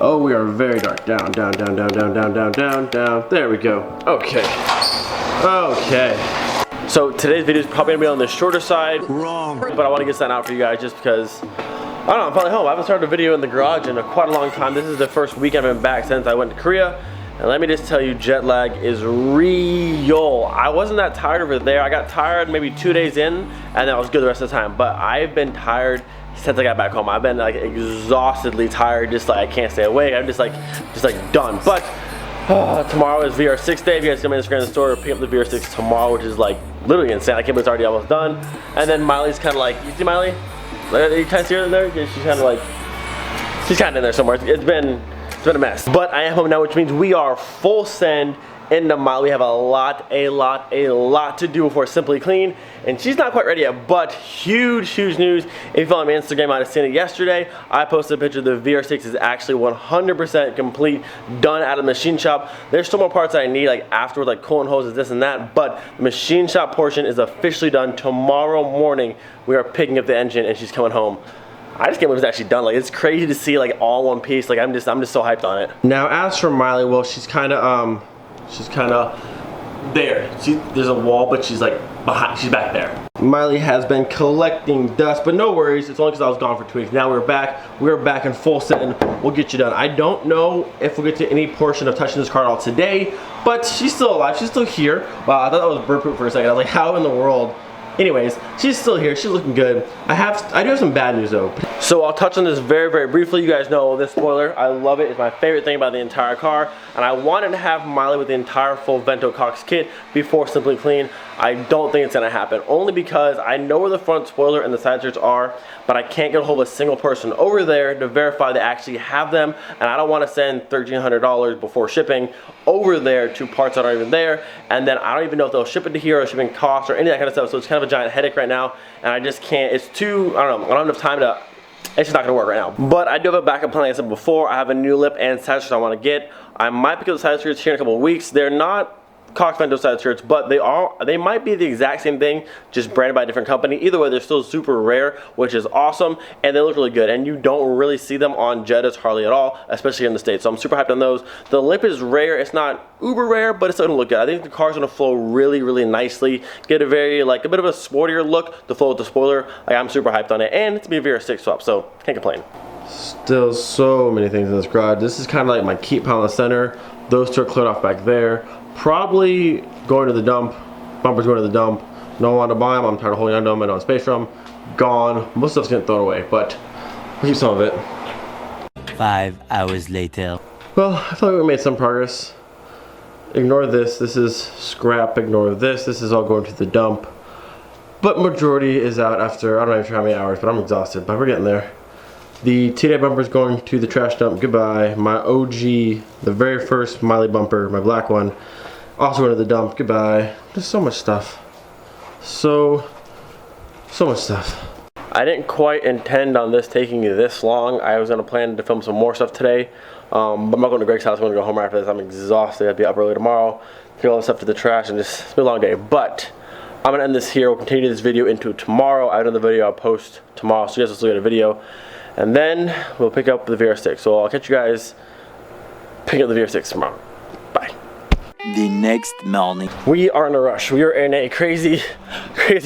Oh, we are very dark. Down, down, down, down, down, down, down, down, down. There we go. Okay. Okay. So today's video is probably gonna be on the shorter side. Wrong. But I want to get that out for you guys just because, I don't know, I'm probably home. I haven't started a video in the garage in quite a long time. This is the first week I've been back since I went to Korea. And let me just tell you, jet lag is real. I wasn't that tired over there. I got tired maybe 2 days in, and I was good the rest of the time. But I've been tired since I got back home. I've been like exhaustedly tired, just like I can't stay awake. I'm just like done. But tomorrow is VR6 day. If you guys come in Instagram store, pick up the VR6 tomorrow, which is like literally insane. I can't believe it's already almost done. And then Miley's kind of like, you see Miley? You kind of see her in there? She's kind of like, she's kind of in there somewhere. It's been a mess. But I am home now, which means we are full send into Miley. We have a lot to do before Simply Clean, and she's not quite ready yet, but huge news. If you follow me on Instagram, I might have seen it yesterday. I posted a picture. The VR6 is actually 100% complete, done out of the machine shop. There's still more parts that I need, like afterwards, like coolant hoses, this and that, but the machine shop portion is officially done. Tomorrow morning, we are picking up the engine, and she's coming home. I just can't believe it's actually done. Like, it's crazy to see like all one piece. Like, I'm just so hyped on it. Now, as for Miley, well, she's kind of there. There's a wall, but she's like behind. She's back there. Miley has been collecting dust, but no worries. It's only because I was gone for 2 weeks. Now we're back. We're back in full send. We'll get you done. I don't know if we'll get to any portion of touching this car at all today, but she's still alive. She's still here. Wow, I thought that was bird poop for a second. I was like, how in the world? Anyways, she's still here. She's looking good. I do have some bad news though. So I'll touch on this very briefly. You guys know this spoiler. I love it. It's my favorite thing about the entire car. And I wanted to have Miley with the entire full Vento Cox kit before Simply Clean. I don't think it's gonna happen. Only because I know where the front spoiler and the side skirts are, but I can't get a hold of a single person over there to verify they actually have them. And I don't want to send $1,300 before shipping over there to parts that aren't even there. And then I don't even know if they'll ship it to here or shipping costs or any of that kind of stuff. So it's kind of a giant headache right now. And I just can't, it's too, I don't know, I don't have enough time to, it's just not gonna work right now. But I do have a backup plan, like I said before. I have a new lip and side skirts I wanna get. I might pick up the side skirts here in a couple of weeks. They're not Cox Vento side skirts, but they might be the exact same thing, just branded by a different company. Either way, they're still super rare, which is awesome, and they look really good. And you don't really see them on Jettas hardly at all, especially in the States. So I'm super hyped on those. The lip is rare. It's not uber rare, but it's gonna look good. I think the car's gonna flow really nicely. Get a very, like, a bit of a sportier look to flow with the spoiler. Like, I'm super hyped on it, and it's gonna be a VR6 swap, so can't complain. Still so many things in this garage. This is kind of like my keep pile in the center. Those two are cleared off back there. Probably going to the dump. Bumpers going to the dump. No one to buy them. I'm tired of holding on to them. I don't have space for them. Gone. Most stuff's getting thrown away, but we'll keep some of it. 5 hours later. Well, I feel like we made some progress. Ignore this. This is scrap. Ignore this. This is all going to the dump. But majority is out after, I don't know how many hours, but I'm exhausted. But we're getting there. The T-Day bumper is going to the trash dump. Goodbye. My OG, the very first Miley bumper, my black one, also going to the dump. Goodbye. There's so much stuff. So much stuff. I didn't quite intend on this taking this long. I was going to plan to film some more stuff today. But I'm not going to Greg's house. I'm going to go home after this. I'm exhausted. I'll be up early tomorrow. Take all this stuff to the trash and just, it's been a long day. But I'm going to end this here. We'll continue this video into tomorrow. I have another video I'll post tomorrow, so you guys will still get a video. And then we'll pick up the VR6. So I'll catch you guys picking up the VR6 tomorrow. Bye. The next morning. We are in a rush. We are in a crazy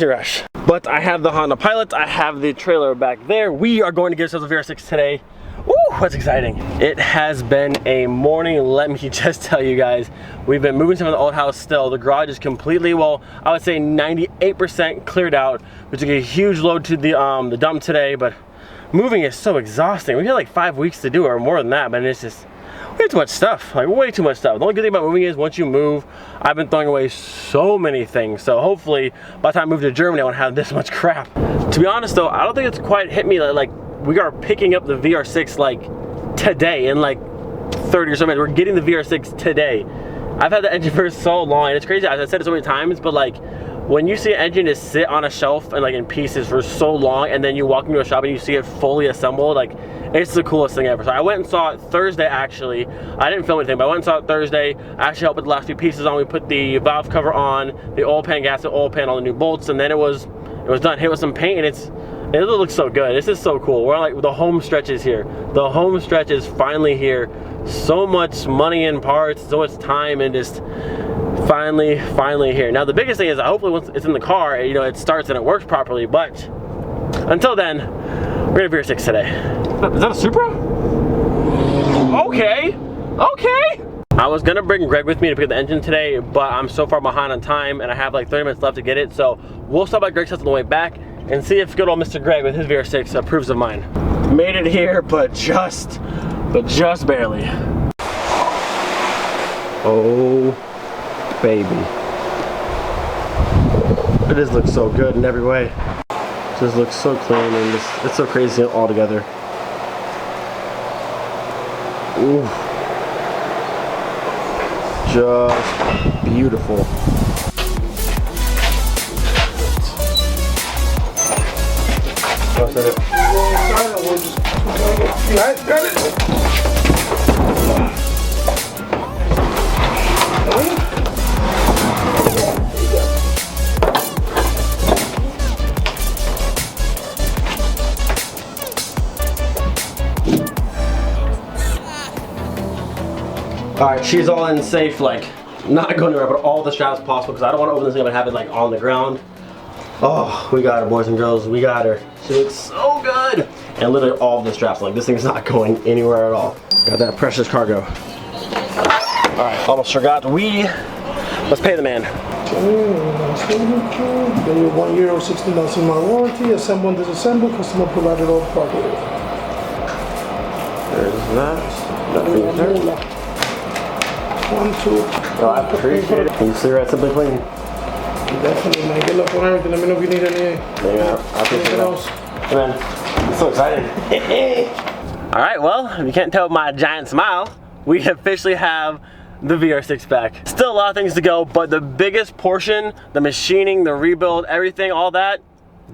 rush. But I have the Honda Pilot. I have the trailer back there. We are going to get ourselves a VR6 today. Woo, that's exciting. It has been a morning. Let me just tell you guys, we've been moving some of the old house still. The garage is completely, well, I would say 98% cleared out. We took a huge load to the dump today, but moving is so exhausting. We had like 5 weeks to do or more than that, but it's just, we have too much stuff, like way too much stuff. The only good thing about moving is once you move, I've been throwing away so many things. So hopefully by the time I move to Germany, I won't have this much crap. To be honest though, I don't think it's quite hit me like we are picking up the VR6 like today in like 30 or so minutes. We're getting the VR6 today. I've had the engine for so long, and it's crazy. I've said it so many times, but like, when you see an engine just sit on a shelf and like in pieces for so long, and then you walk into a shop and you see it fully assembled, like, it's the coolest thing ever. So I went and saw it Thursday actually. I didn't film anything, but I went and saw it Thursday. I actually helped with the last few pieces on. We put the valve cover on, the oil pan gasket, oil pan, all the new bolts, and then it was done. Hit with some paint, and It looks so good. This is so cool. We're like, the home stretch is here. The home stretch is finally here. So much money in parts, so much time, and just finally here. Now the biggest thing is hopefully once it's in the car, you know, it starts and it works properly, but until then, we're gonna VR6 today. Is that a Supra? Okay. I was gonna bring Greg with me to pick up the engine today, but I'm so far behind on time and I have like 30 minutes left to get it, so we'll stop by Greg's house on the way back and see if good old Mr. Greg with his VR6 approves of mine. Made it here, but just barely. Oh, baby. It just looks so good in every way. It just looks so clean and it's so crazy all together. Ooh. Just beautiful. Alright, she's all in safe, like, not going anywhere, but all the straps possible, because I don't want to open this thing up and have it, like, on the ground. Oh, we got her, boys and girls, we got her. She looks so good! And literally all of the straps, like, this thing's not going anywhere at all. Got that precious cargo. Alright, almost forgot, let's pay the man. Then you €1, 16 months in my warranty, assemble and disassemble, customer provided all properly. There's that. Nothing there. 1, 2. Oh, I appreciate it. Can you see her at Simply Clean? Definitely, man. Good luck on everything. Let me know if you need I appreciate it. else. Man, I'm so excited. Alright, well, if you can't tell my giant smile, we officially have the VR6 back. Still a lot of things to go, but the biggest portion, the machining, the rebuild, everything, all that,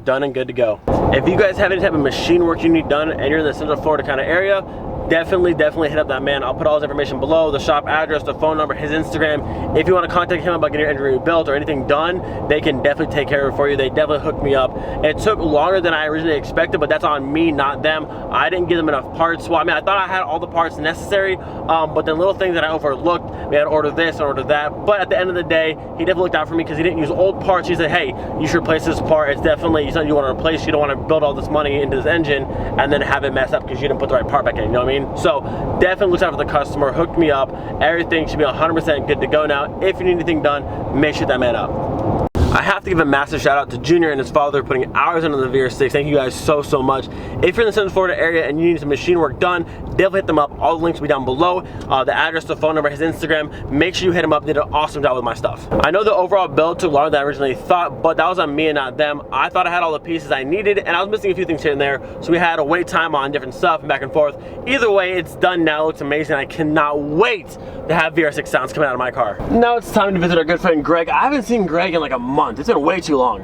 done and good to go. If you guys have any type of machine work you need done and you're in the Central Florida kind of area, definitely hit up that man. I'll put all his information below, the shop address, the phone number, his Instagram. If you want to contact him about getting your engine rebuilt or anything done, they can definitely take care of it for you. They definitely hooked me up. It took longer than I originally expected, but that's on me, not them. I didn't give them enough parts. Well, I mean, I thought I had all the parts necessary, but the little things that I overlooked, we had to order this and order that. But at the end of the day, he definitely looked out for me because he didn't use old parts. He said, hey, you should replace this part. It's definitely something you want to replace. You don't want to build all this money into this engine and then have it mess up because you didn't put the right part back in, you know what I mean? So definitely looks out for the customer, hooked me up. Everything should be 100% good to go now. If you need anything done, make sure that man up. I have to give a massive shout out to Junior and his father putting hours into the VR6. Thank you guys so much. If you're in the Central Florida area and you need some machine work done, definitely hit them up. All the links will be down below. The address, the phone number, his Instagram. Make sure you hit him up. They did an awesome job with my stuff. I know the overall build took longer than I originally thought, but that was on me and not them. I thought I had all the pieces I needed and I was missing a few things here and there, so we had to wait time on different stuff and back and forth. Either way, it's done now. It looks amazing. I cannot wait to have VR6 sounds coming out of my car. Now it's time to visit our good friend Greg. I haven't seen Greg in like a month. It's been way too long.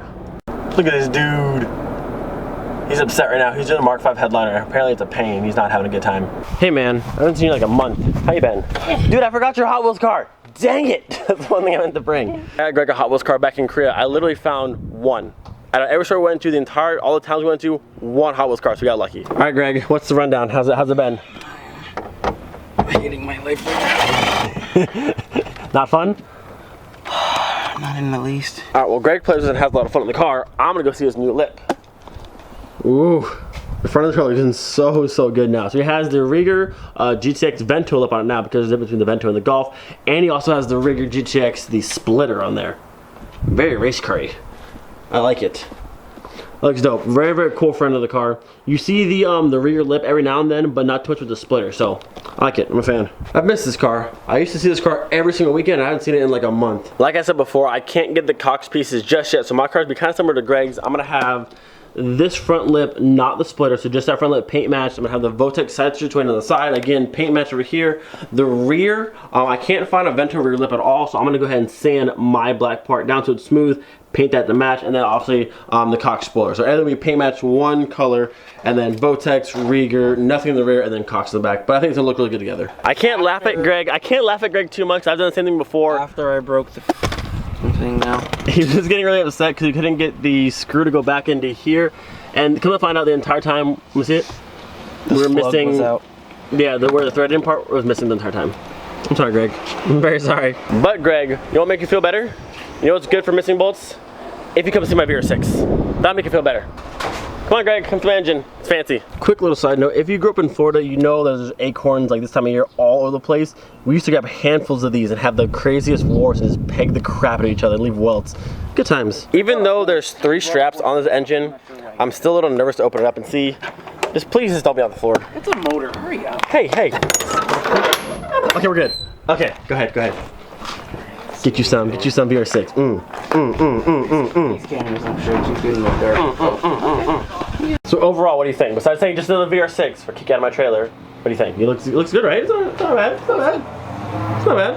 Look at this dude. He's upset right now. He's doing a Mark V headliner. Apparently it's a pain. He's not having a good time. Hey man, I haven't seen you in like a month. How you been? Dude, I forgot your Hot Wheels car. Dang it. That's one thing I meant to bring. I got Greg a Hot Wheels car back in Korea. I literally found one. Out of every store we went to, all the towns we went to, one Hot Wheels car, so we got lucky. All right, Greg, what's the rundown? How's it been? I'm hating my life right now. Not fun? Not in the least. All right, well, Greg plays and has a lot of fun in the car. I'm gonna go see his new lip. Ooh, the front of the car looking so good now. So he has the Rieger GTX Vento lip on it now because there's a difference between the Vento and the Golf. And he also has the Rieger GTX, the splitter on there. Very race car-y. I like it. Looks dope. Very cool front of the car. You see the Rieger lip every now and then, but not too much with the splitter. So I like it. I'm a fan. I've missed this car. I used to see this car every single weekend. I haven't seen it in like a month. Like I said before, I can't get the Cox pieces just yet. So my car's be kind of similar to Greg's. I'm gonna have this front lip, not the splitter, so just that front lip paint matched. I'm gonna have the Votex side switch on the side, again paint match over here. The rear, I can't find a Vento rear lip at all, so I'm gonna go ahead and sand my black part down so it's smooth, paint that to match, and then obviously the Cox spoiler. So either we paint match one color, and then Votex, Rieger, nothing in the rear, and then Cox in the back. But I think it's gonna look really good together. I can't laugh at Greg. I can't laugh at Greg too much. I've done the same thing before. After I broke the thing now. He was just getting really upset because he couldn't get the screw to go back into here. And come to find out the entire time, let me see it. We were missing. Was out. Yeah, where the thread in part was missing the entire time. I'm sorry, Greg. I'm very sorry. But Greg, you know what make you feel better? You know what's good for missing bolts? If you come see my VR6. That'll make you feel better. Come on, Greg, come to my engine. It's fancy. Quick little side note, if you grew up in Florida, you know there's acorns like this time of year all over the place. We used to grab handfuls of these and have the craziest wars and just peg the crap out of each other and leave welts. Good times. Even though there's 3 straps on this engine, I'm still a little nervous to open it up and see. Please just don't be on the floor. It's a motor, hurry up. Hey. Okay, we're good. Okay, go ahead. Get you some VR6. These cameras, I'm sure, too good in the dark. So overall, what do you think? Besides saying just another VR6 for kick out of my trailer, what do you think? It looks good, right? It's not bad. It's not bad.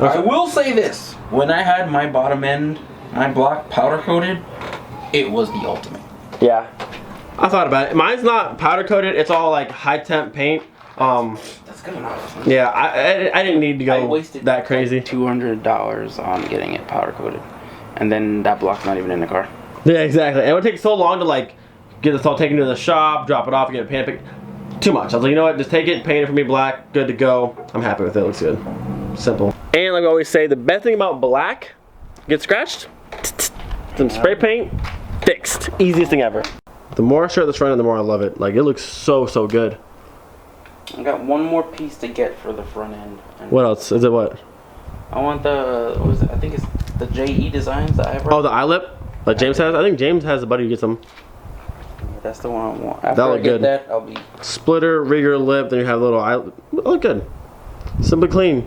I will say this: when I had my bottom end, my block powder coated, it was the ultimate. Yeah, I thought about it. Mine's not powder coated. It's all like high temp paint. That's good enough. Yeah, I didn't need to go that crazy. $200 on getting it powder coated, and then that block's not even in the car. Yeah, exactly. And it would take so long to like get this all taken to the shop, drop it off, and get it painted. Too much. I was like, you know what? Just take it, paint it for me black. Good to go. I'm happy with it. It looks good. Simple. And like I always say, the best thing about black, get scratched, some spray paint, fixed. Easiest thing ever. The more I start this running, the more I love it. Like it looks so good. I got one more piece to get for the front end. What else? Is it what? I want the, what is it? I think it's the JE Designs, the eyebrow. Oh, the eye lip? Like James has? I think James has a buddy who gets them. Yeah, that's the one I want. After That'll I look get good. that, I'll be... Splitter, rigger lip, then you have a little eye. Look good. Simply clean.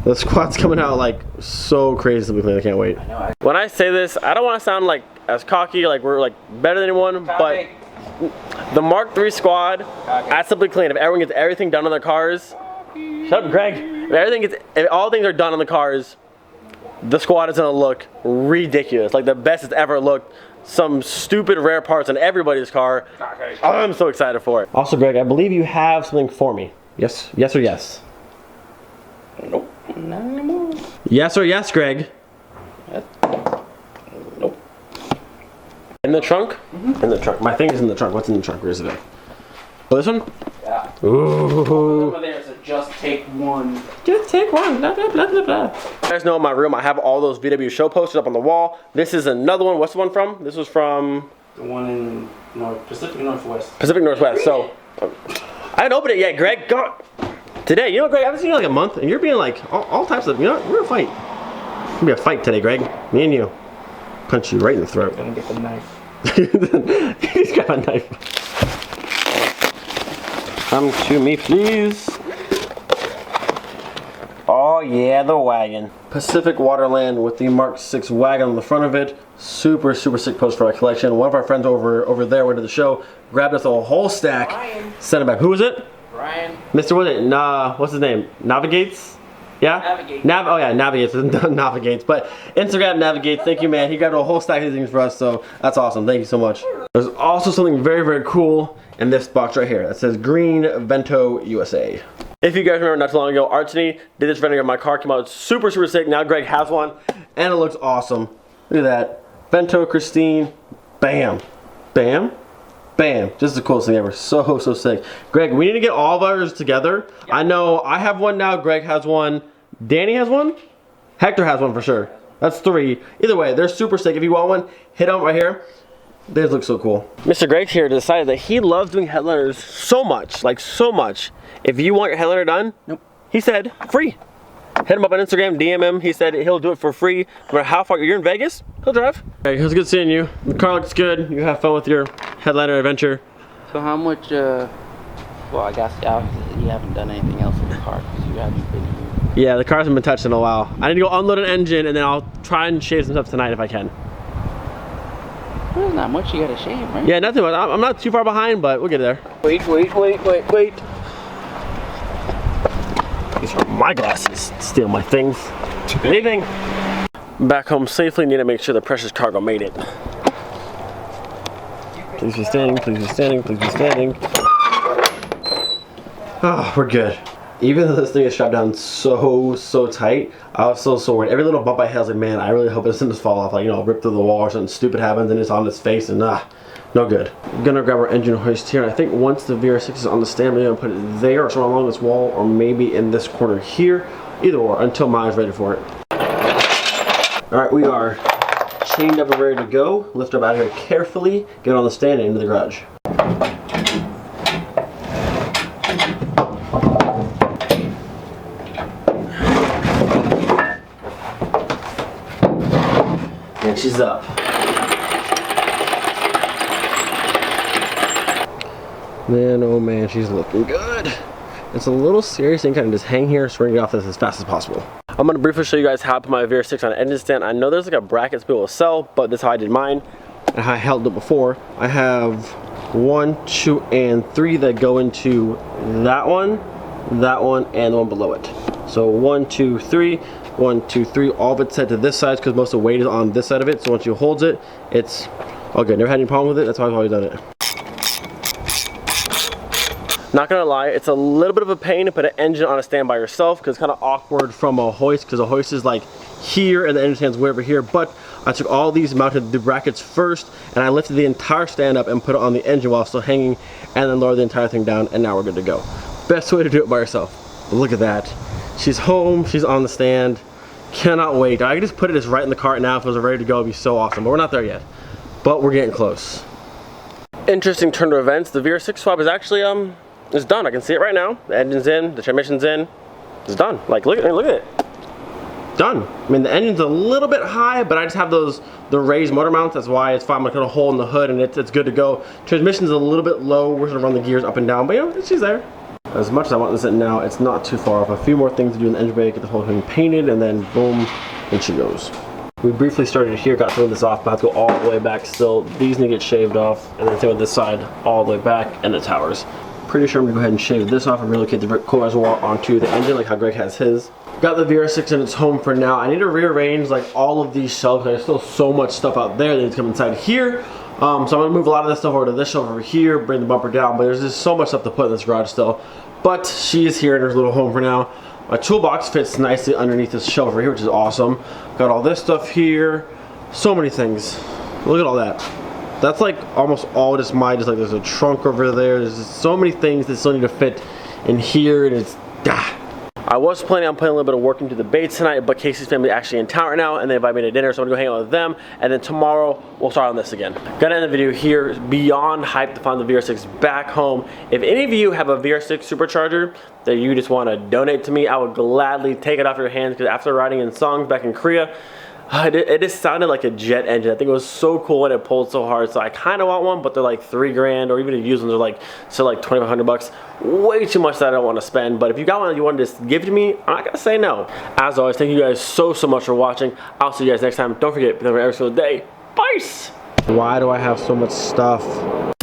The squad's coming out like so crazy. Simply clean. I can't wait. I know, When I say this, I don't want to sound like as cocky, like we're like better than anyone, but the Mark III squad at Simply Clean, if everyone gets everything done on their cars, shut up, Greg. If all things are done on the cars, the squad is gonna look ridiculous, like the best it's ever looked. Some stupid rare parts on everybody's car. I'm so excited for it. Also, Greg, I believe you have something for me. Yes or yes? Nope, not anymore. Yes or yes, Greg? Nope. In the trunk? Mm-hmm. In the trunk. My thing is in the trunk. What's in the trunk? Where is it? Oh, this one? Yeah. Ooh. Over there, so just take one. Just take one. Blah, blah, blah, blah, blah. You guys know in my room I have all those VW show posters up on the wall. This is another one. What's the one from? This was from... The one in Pacific Northwest. Pacific Northwest. So, I haven't opened it yet, Greg. Go. Today, you know, Greg, I haven't seen you in like a month, and you're being like all types of, you know what? We're gonna fight. It's gonna be a fight today, Greg. Me and you. Punch you right in the throat. Gonna get the knife. He's got a knife. Come to me, please. Oh yeah, the wagon. Pacific Waterland with the Mark VI wagon on the front of it. Super sick post for our collection. One of our friends over there went to the show, grabbed us a whole stack, sent it back. Who was it? Ryan. Mr. What is it? What's his name? Navigates? Yeah? Navigate. Oh yeah, Navigates. Navigates. But Instagram Navigates. Thank you, man. He grabbed a whole stack of these things for us, so that's awesome. Thank you so much. There's also something very cool in this box right here that says Green Vento USA. If you guys remember not too long ago, Archie did this rendering of my car, came out super sick. Now Greg has one, and it looks awesome. Look at that. Vento Christine. Bam. Bam. Bam. Just the coolest thing ever. So sick. Greg, we need to get all of ours together. Yep. I know I have one now. Greg has one. Danny has one. Hector has one for sure. That's 3. Either way, they're super sick. If you want one, hit them up right here. They look so cool. Mr. Greg here decided that he loves doing headliners so much. Like so much. If you want your headliner done, nope. He said free. Hit him up on Instagram, DM him. He said he'll do it for free. No matter how far you're in Vegas, he'll drive. Hey, it was good seeing you. The car looks good. You have fun with your headliner adventure. So how much, well, I guess obviously you haven't done anything else in the car because you haven't been here. Yeah, the car hasn't been touched in a while. I need to go unload an engine and then I'll try and shave some stuff tonight if I can. There's not much you gotta shave, right? Yeah, nothing much. I'm not too far behind, but we'll get there. Wait. These are my glasses. Steal my things. Good evening. Back home safely. Need to make sure the precious cargo made it. Please be standing. Please be standing. Please be standing. Oh, we're good. Even though this thing is strapped down so tight, I was so worried. Every little bump I had, I was like, man, I really hope it doesn't just fall off. Like, you know, rip through the wall or something stupid happens and it's on its face and no good. I'm gonna grab our engine hoist here, and I think once the VR6 is on the stand, I'm gonna put it there or somewhere along this wall, or maybe in this corner here. Either or, until Miley's ready for it. All right, we are chained up and ready to go. Lift up out of here carefully, get on the stand and into the garage. And she's up. Man, oh man, she's looking good. It's a little serious and kind of just hang here, so we're gonna get off this as fast as possible. I'm gonna briefly show you guys how I put my VR6 on an engine stand. I know there's like a bracket to be able to sell, but this is how I did mine and how I held it before. I have 1, 2, and 3 that go into that one, and the one below it. So 1, 2, 3, 1, 2, 3, all of it's set to this side because most of the weight is on this side of it. So once you hold it, it's all good. Never had any problem with it. That's how I've always done it. Not gonna lie, it's a little bit of a pain to put an engine on a stand by yourself because it's kind of awkward from a hoist, because a hoist is like here and the engine stand's way over here. But I took all these, mounted the brackets first, and I lifted the entire stand up and put it on the engine while still hanging, and then lowered the entire thing down, and now we're good to go. Best way to do it by yourself. But look at that. She's home, she's on the stand. Cannot wait. I could just put it right in the cart now if it was ready to go. It'd be so awesome, but we're not there yet. But we're getting close. Interesting turn to events. The VR6 swap is actually it's done. I can see it right now. The engine's in, the transmission's in. It's done. Like, look at it. Done. I mean, the engine's a little bit high, but I just have the raised motor mounts. That's why it's fine. I'm gonna cut a hole in the hood and it's good to go. Transmission's a little bit low. We're gonna run the gears up and down, but you know, she's there. As much as I want this in now, it's not too far off. A few more things to do in the engine bay, get the whole thing painted, and then boom, and she goes. We briefly started here, got some of this off, but I have to go all the way back still. These need to get shaved off, and then same with this side, all the way back, and the towers. Pretty sure I'm gonna go ahead and shave this off and relocate the cool reservoir onto the engine, like how Greg has his. Got the VR6 in its home for now. I need to rearrange like all of these shelves. There's still so much stuff out there that needs to come inside here. So I'm gonna move a lot of this stuff over to this shelf over here, bring the bumper down, but there's just so much stuff to put in this garage still. But she is here in her little home for now. My toolbox fits nicely underneath this shelf over here, which is awesome. Got all this stuff here. So many things. Look at all that. That's like almost all just mine. Just like there's a trunk over there. There's just so many things that still need to fit in here, and it's I was planning on putting a little bit of work into the baits tonight, but Casey's family is actually in town right now, and they invited me to dinner, so I'm gonna go hang out with them, and then tomorrow we'll start on this again. Gonna end the video here. Beyond hyped to find the VR6 back home. If any of you have a VR6 supercharger that you just want to donate to me, I would gladly take it off your hands, because after riding in songs back in Korea, it just sounded like a jet engine. I think it was so cool and it pulled so hard. So I kind of want one, but they're like $3 grand, or even if you use them, they're like still like 2,500 bucks. Way too much that I don't want to spend. But if you got one that you want to just give to me, I'm not gonna say no. As always, thank you guys so much for watching. I'll see you guys next time. Don't forget, every single day. Peace. Why do I have so much stuff?